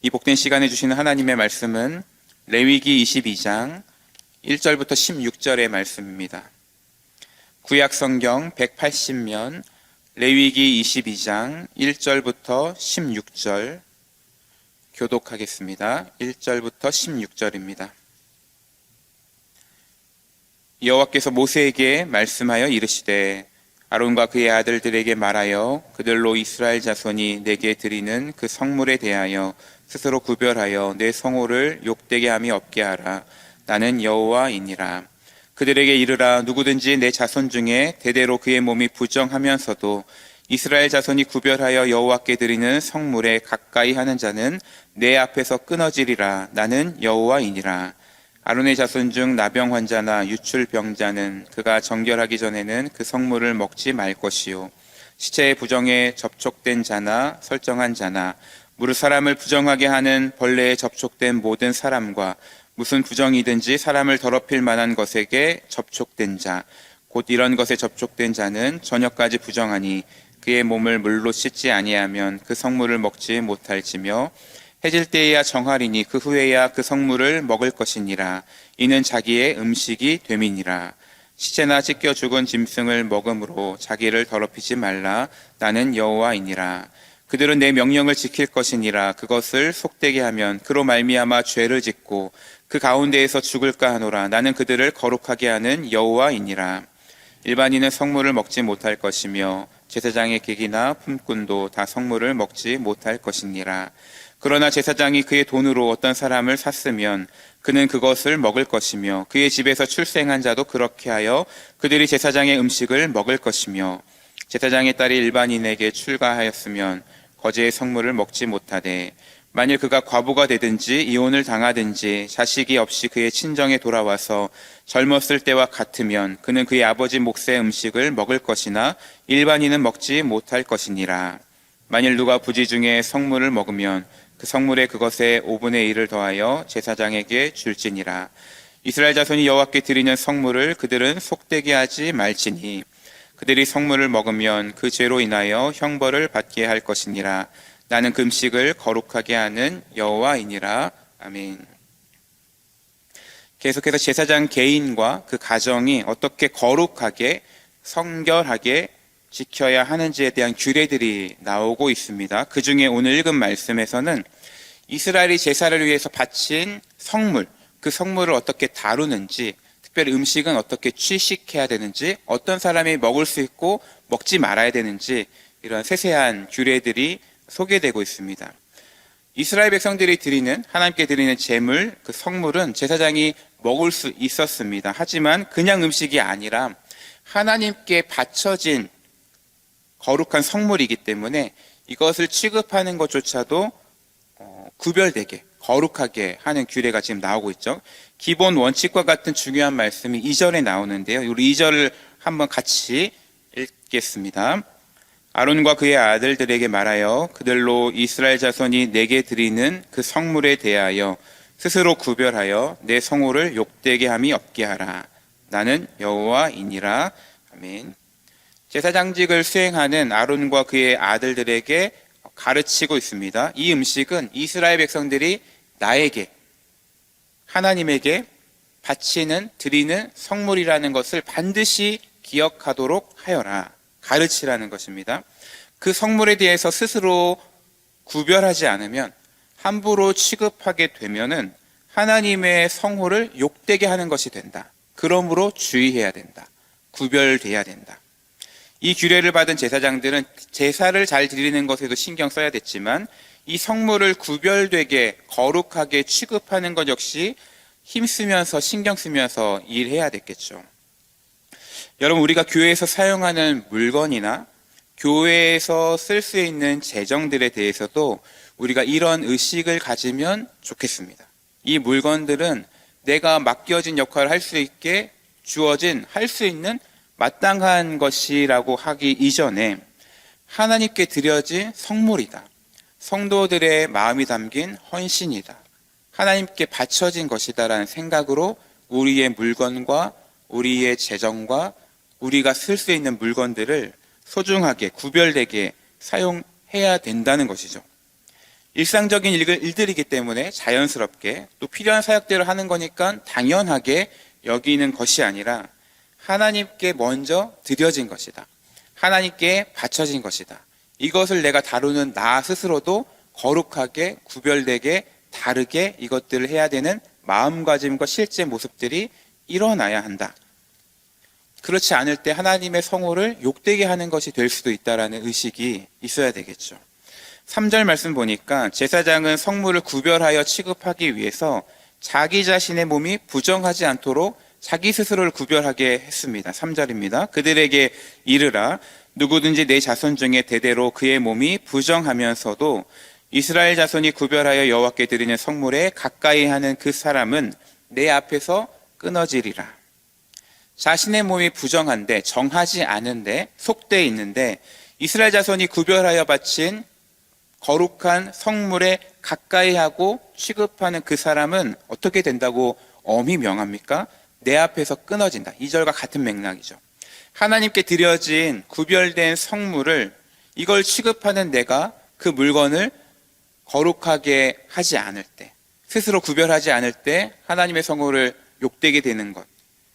이 복된 시간에 주시는 하나님의 말씀은 레위기 22장 1절부터 16절의 말씀입니다. 구약성경 180면 레위기 22장 1절부터 16절 교독하겠습니다. 1절부터 16절입니다. 여호와께서 모세에게 말씀하여 이르시되 아론과 그의 아들들에게 말하여 그들로 이스라엘 자손이 내게 드리는 그 성물에 대하여 스스로 구별하여 내 성호를 욕되게 함이 없게 하라. 나는 여호와이니라. 그들에게 이르라. 누구든지 내 자손 중에 대대로 그의 몸이 부정하면서도 이스라엘 자손이 구별하여 여호와께 드리는 성물에 가까이 하는 자는 내 앞에서 끊어지리라. 나는 여호와이니라. 아론의 자손 중 나병 환자나 유출병자는 그가 정결하기 전에는 그 성물을 먹지 말 것이요, 시체의 부정에 접촉된 자나 설정한 자나 무릇 사람을 부정하게 하는 벌레에 접촉된 모든 사람과 무슨 부정이든지 사람을 더럽힐 만한 것에게 접촉된 자, 곧 이런 것에 접촉된 자는 저녁까지 부정하니 그의 몸을 물로 씻지 아니하면 그 성물을 먹지 못할지며 해질 때에야 정하리니 그 후에야 그 성물을 먹을 것이니라. 이는 자기의 음식이 됨이니라. 시체나 찢겨 죽은 짐승을 먹음으로 자기를 더럽히지 말라. 나는 여호와이니라. 그들은 내 명령을 지킬 것이니라. 그것을 속되게 하면 그로 말미암아 죄를 짓고 그 가운데에서 죽을까 하노라. 나는 그들을 거룩하게 하는 여호와이니라. 일반인은 성물을 먹지 못할 것이며 제사장의 객이나 품꾼도 다 성물을 먹지 못할 것이니라. 그러나 제사장이 그의 돈으로 어떤 사람을 샀으면 그는 그것을 먹을 것이며 그의 집에서 출생한 자도 그렇게 하여 그들이 제사장의 음식을 먹을 것이며 제사장의 딸이 일반인에게 출가하였으면 거제의 성물을 먹지 못하되 만일 그가 과부가 되든지 이혼을 당하든지 자식이 없이 그의 친정에 돌아와서 젊었을 때와 같으면 그는 그의 아버지 몫의 음식을 먹을 것이나 일반인은 먹지 못할 것이니라. 만일 누가 부지 중에 성물을 먹으면 그 성물에 그것의 5분의 1을 더하여 제사장에게 줄지니라. 이스라엘 자손이 여호와께 드리는 성물을 그들은 속되게 하지 말지니 그들이 성물을 먹으면 그 죄로 인하여 형벌을 받게 할 것이니라. 나는 그 음식을 거룩하게 하는 여호와이니라. 아멘. 계속해서 제사장 개인과 그 가정이 어떻게 거룩하게 성결하게 지켜야 하는지에 대한 규례들이 나오고 있습니다. 그 중에 오늘 읽은 말씀에서는 이스라엘이 제사를 위해서 바친 성물, 그 성물을 어떻게 다루는지, 특별히 음식은 어떻게 취식해야 되는지, 어떤 사람이 먹을 수 있고 먹지 말아야 되는지, 이런 세세한 규례들이 소개되고 있습니다. 이스라엘 백성들이 드리는, 하나님께 드리는 제물, 그 성물은 제사장이 먹을 수 있었습니다. 하지만 그냥 음식이 아니라 하나님께 바쳐진 거룩한 성물이기 때문에 이것을 취급하는 것조차도 구별되게 거룩하게 하는 규례가 지금 나오고 있죠. 기본 원칙과 같은 중요한 말씀이 2절에 나오는데요. 우리 2절을 한번 같이 읽겠습니다. 아론과 그의 아들들에게 말하여 그들로 이스라엘 자손이 내게 드리는 그 성물에 대하여 스스로 구별하여 내 성호를 욕되게 함이 없게 하라. 나는 여호와이니라. 아멘. 제사장직을 수행하는 아론과 그의 아들들에게 가르치고 있습니다. 이 음식은 이스라엘 백성들이 나에게, 하나님에게 바치는, 드리는 성물이라는 것을 반드시 기억하도록 하여라. 가르치라는 것입니다. 그 성물에 대해서 스스로 구별하지 않으면, 함부로 취급하게 되면은 하나님의 성호를 욕되게 하는 것이 된다. 그러므로 주의해야 된다. 구별돼야 된다. 이 규례를 받은 제사장들은 제사를 잘 드리는 것에도 신경 써야 됐지만 이 성물을 구별되게 거룩하게 취급하는 것 역시 힘쓰면서 신경 쓰면서 일해야 됐겠죠. 여러분, 우리가 교회에서 사용하는 물건이나 교회에서 쓸 수 있는 재정들에 대해서도 우리가 이런 의식을 가지면 좋겠습니다. 이 물건들은 내가 맡겨진 역할을 할 수 있게 주어진, 할 수 있는 마땅한 것이라고 하기 이전에 하나님께 드려진 성물이다. 성도들의 마음이 담긴 헌신이다. 하나님께 바쳐진 것이다라는 생각으로 우리의 물건과 우리의 재정과 우리가 쓸 수 있는 물건들을 소중하게 구별되게 사용해야 된다는 것이죠. 일상적인 일들이기 때문에 자연스럽게 또 필요한 사역들을 하는 거니까 당연하게 여기는 것이 아니라 하나님께 먼저 드려진 것이다. 하나님께 바쳐진 것이다. 이것을 내가 다루는 나 스스로도 거룩하게, 구별되게, 다르게 이것들을 해야 되는 마음가짐과 실제 모습들이 일어나야 한다. 그렇지 않을 때 하나님의 성호를 욕되게 하는 것이 될 수도 있다라는 의식이 있어야 되겠죠. 3절 말씀 보니까 제사장은 성물을 구별하여 취급하기 위해서 자기 자신의 몸이 부정하지 않도록 자기 스스로를 구별하게 했습니다. 3절입니다. 그들에게 이르라 누구든지 내 자손 중에 대대로 그의 몸이 부정하면서도 이스라엘 자손이 구별하여 여호와께 드리는 성물에 가까이 하는 그 사람은 내 앞에서 끊어지리라. 자신의 몸이 부정한데 정하지 않은데 속되어 있는데 이스라엘 자손이 구별하여 바친 거룩한 성물에 가까이 하고 취급하는 그 사람은 어떻게 된다고 엄히 명합니까? 내 앞에서 끊어진다. 2절과 같은 맥락이죠. 하나님께 드려진 구별된 성물을 이걸 취급하는 내가 그 물건을 거룩하게 하지 않을 때, 스스로 구별하지 않을 때 하나님의 성물을 욕되게 되는 것,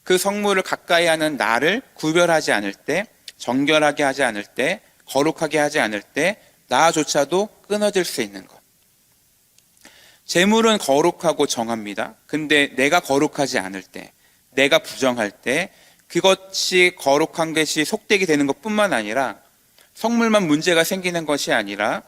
그 성물을 가까이 하는 나를 구별하지 않을 때, 정결하게 하지 않을 때, 거룩하게 하지 않을 때 나조차도 끊어질 수 있는 것. 재물은 거룩하고 정합니다. 근데 내가 거룩하지 않을 때, 내가 부정할 때 그것이 거룩한 것이 속되게 되는 것뿐만 아니라 성물만 문제가 생기는 것이 아니라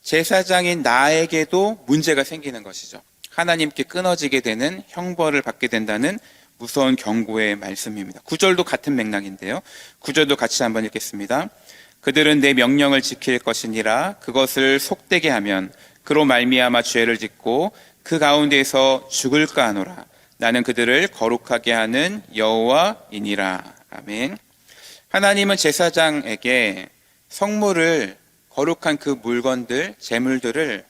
제사장인 나에게도 문제가 생기는 것이죠. 하나님께 끊어지게 되는 형벌을 받게 된다는 무서운 경고의 말씀입니다. 9절도 같은 맥락인데요. 9절도 같이 한번 읽겠습니다. 그들은 내 명령을 지킬 것이니라. 그것을 속되게 하면 그로 말미암아 죄를 짓고 그 가운데서 죽을까 하노라. 나는 그들을 거룩하게 하는 여호와이니라. 아멘. 하나님은 제사장에게 성물을, 거룩한 그 물건들, 재물들을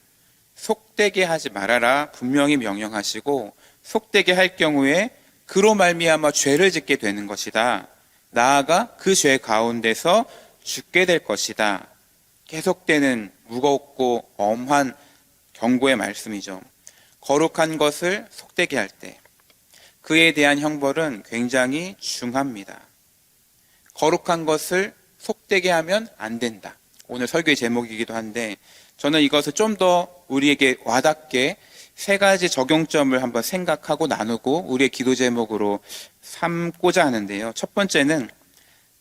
속되게 하지 말아라 분명히 명령하시고, 속되게 할 경우에 그로 말미암아 죄를 짓게 되는 것이다. 나아가 그 죄 가운데서 죽게 될 것이다. 계속되는 무겁고 엄한 경고의 말씀이죠. 거룩한 것을 속되게 할 때 그에 대한 형벌은 굉장히 중합니다. 거룩한 것을 속되게 하면 안 된다. 오늘 설교의 제목이기도 한데 저는 이것을 좀 더 우리에게 와닿게 세 가지 적용점을 한번 생각하고 나누고 우리의 기도 제목으로 삼고자 하는데요. 첫 번째는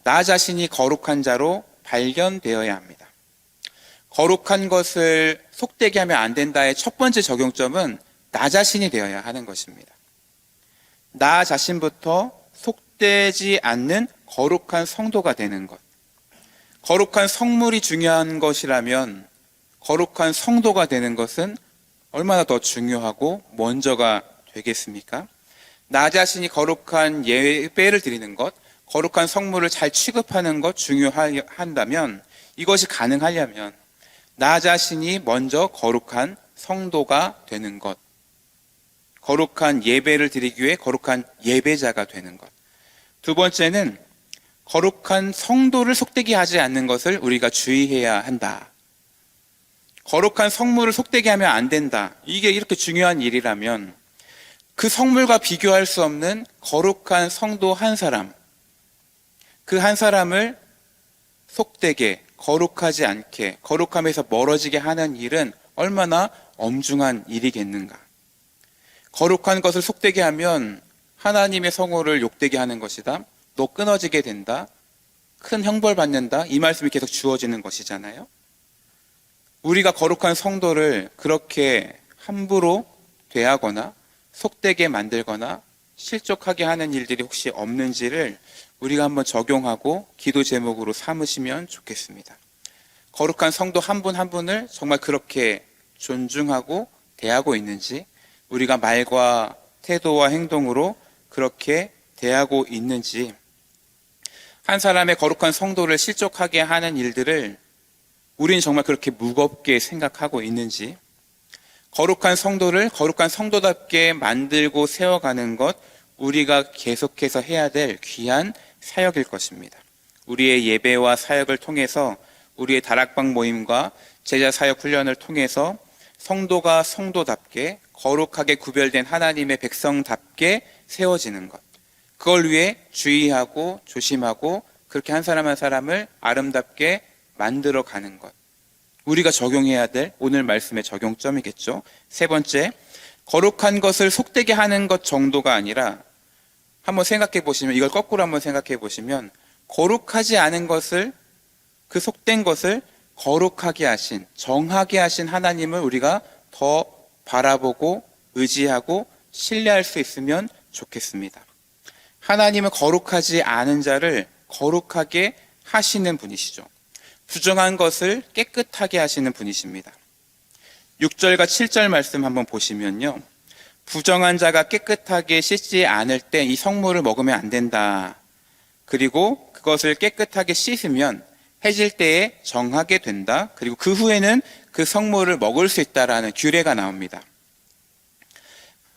나 자신이 거룩한 자로 발견되어야 합니다. 거룩한 것을 속되게 하면 안 된다의 첫 번째 적용점은 나 자신이 되어야 하는 것입니다. 나 자신부터 속되지 않는 거룩한 성도가 되는 것. 거룩한 성물이 중요한 것이라면 거룩한 성도가 되는 것은 얼마나 더 중요하고 먼저가 되겠습니까? 나 자신이 거룩한 예배를 드리는 것, 거룩한 성물을 잘 취급하는 것 중요한다면, 이것이 가능하려면 나 자신이 먼저 거룩한 성도가 되는 것, 거룩한 예배를 드리기 위해 거룩한 예배자가 되는 것. 두 번째는 거룩한 성도를 속되게 하지 않는 것을 우리가 주의해야 한다. 거룩한 성물을 속되게 하면 안 된다. 이게 이렇게 중요한 일이라면 그 성물과 비교할 수 없는 거룩한 성도 한 사람, 그 한 사람을 속되게, 거룩하지 않게, 거룩함에서 멀어지게 하는 일은 얼마나 엄중한 일이겠는가. 거룩한 것을 속되게 하면 하나님의 성호를 욕되게 하는 것이다. 너 끊어지게 된다. 큰 형벌 받는다. 이 말씀이 계속 주어지는 것이잖아요. 우리가 거룩한 성도를 그렇게 함부로 대하거나 속되게 만들거나 실족하게 하는 일들이 혹시 없는지를 우리가 한번 적용하고 기도 제목으로 삼으시면 좋겠습니다. 거룩한 성도 한 분 한 분을 정말 그렇게 존중하고 대하고 있는지, 우리가 말과 태도와 행동으로 그렇게 대하고 있는지, 한 사람의 거룩한 성도를 실족하게 하는 일들을 우리는 정말 그렇게 무겁게 생각하고 있는지, 거룩한 성도를 거룩한 성도답게 만들고 세워가는 것, 우리가 계속해서 해야 될 귀한 사역일 것입니다. 우리의 예배와 사역을 통해서, 우리의 다락방 모임과 제자 사역 훈련을 통해서 성도가 성도답게 거룩하게 구별된 하나님의 백성답게 세워지는 것. 그걸 위해 주의하고 조심하고 그렇게 한 사람 한 사람을 아름답게 만들어 가는 것. 우리가 적용해야 될 오늘 말씀의 적용점이겠죠. 세 번째, 거룩한 것을 속되게 하는 것 정도가 아니라 한번 생각해 보시면, 이걸 거꾸로 한번 생각해 보시면, 거룩하지 않은 것을, 그 속된 것을 거룩하게 하신, 정하게 하신 하나님을 우리가 더 바라보고 의지하고 신뢰할 수 있으면 좋겠습니다. 하나님은 거룩하지 않은 자를 거룩하게 하시는 분이시죠. 부정한 것을 깨끗하게 하시는 분이십니다. 6절과 7절 말씀 한번 보시면요. 부정한 자가 깨끗하게 씻지 않을 때 이 성물을 먹으면 안 된다. 그리고 그것을 깨끗하게 씻으면 해질 때에 정하게 된다. 그리고 그 후에는 그 성물을 먹을 수 있다라는 규례가 나옵니다.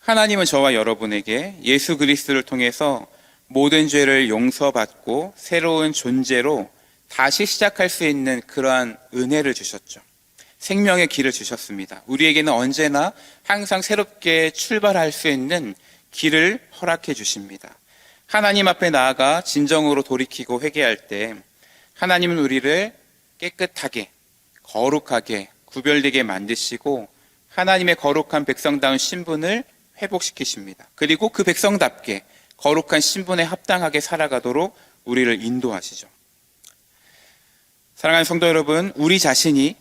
하나님은 저와 여러분에게 예수 그리스도를 통해서 모든 죄를 용서받고 새로운 존재로 다시 시작할 수 있는 그러한 은혜를 주셨죠. 생명의 길을 주셨습니다. 우리에게는 언제나 항상 새롭게 출발할 수 있는 길을 허락해 주십니다. 하나님 앞에 나아가 진정으로 돌이키고 회개할 때 하나님은 우리를 깨끗하게, 거룩하게, 구별되게 만드시고 하나님의 거룩한 백성다운 신분을 회복시키십니다. 그리고 그 백성답게 거룩한 신분에 합당하게 살아가도록 우리를 인도하시죠. 사랑하는 성도 여러분, 우리 자신이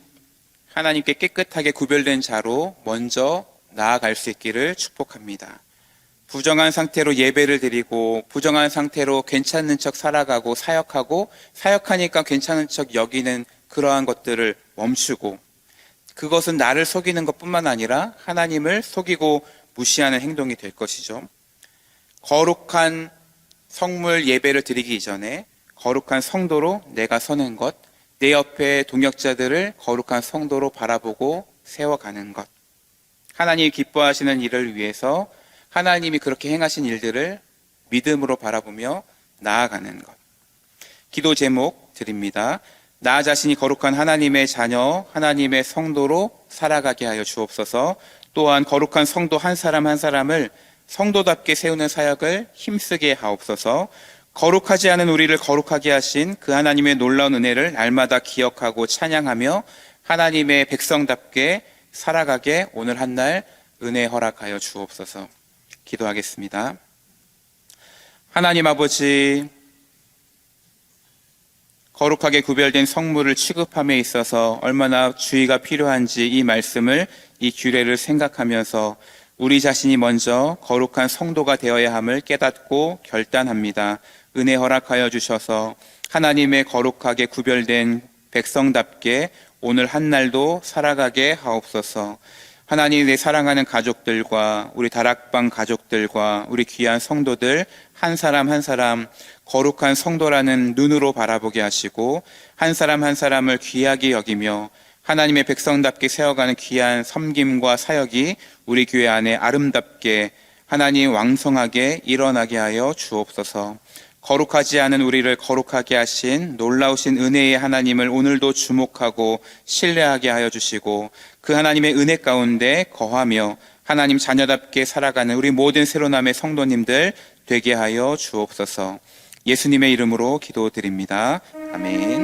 하나님께 깨끗하게 구별된 자로 먼저 나아갈 수 있기를 축복합니다. 부정한 상태로 예배를 드리고 부정한 상태로 괜찮은 척 살아가고 사역하고 사역하니까 괜찮은 척 여기는 그러한 것들을 멈추고, 그것은 나를 속이는 것뿐만 아니라 하나님을 속이고 무시하는 행동이 될 것이죠. 거룩한 성물 예배를 드리기 이전에 거룩한 성도로 내가 서는 것, 내 옆에 동역자들을 거룩한 성도로 바라보고 세워가는 것, 하나님이 기뻐하시는 일을 위해서 하나님이 그렇게 행하신 일들을 믿음으로 바라보며 나아가는 것. 기도 제목 드립니다. 나 자신이 거룩한 하나님의 자녀, 하나님의 성도로 살아가게 하여 주옵소서. 또한 거룩한 성도 한 사람 한 사람을 성도답게 세우는 사역을 힘쓰게 하옵소서. 거룩하지 않은 우리를 거룩하게 하신 그 하나님의 놀라운 은혜를 날마다 기억하고 찬양하며 하나님의 백성답게 살아가게 오늘 한 날 은혜 허락하여 주옵소서. 기도하겠습니다. 하나님 아버지, 거룩하게 구별된 성물을 취급함에 있어서 얼마나 주의가 필요한지 이 말씀을, 이 규례를 생각하면서 우리 자신이 먼저 거룩한 성도가 되어야 함을 깨닫고 결단합니다. 은혜 허락하여 주셔서 하나님의 거룩하게 구별된 백성답게 오늘 한 날도 살아가게 하옵소서. 하나님, 내 사랑하는 가족들과 우리 다락방 가족들과 우리 귀한 성도들 한 사람 한 사람 거룩한 성도라는 눈으로 바라보게 하시고 한 사람 한 사람을 귀하게 여기며 하나님의 백성답게 세워가는 귀한 섬김과 사역이 우리 교회 안에 아름답게 하나님 왕성하게 일어나게 하여 주옵소서. 거룩하지 않은 우리를 거룩하게 하신 놀라우신 은혜의 하나님을 오늘도 주목하고 신뢰하게 하여 주시고 그 하나님의 은혜 가운데 거하며 하나님 자녀답게 살아가는 우리 모든 새로남의 성도님들 되게 하여 주옵소서. 예수님의 이름으로 기도드립니다. 아멘.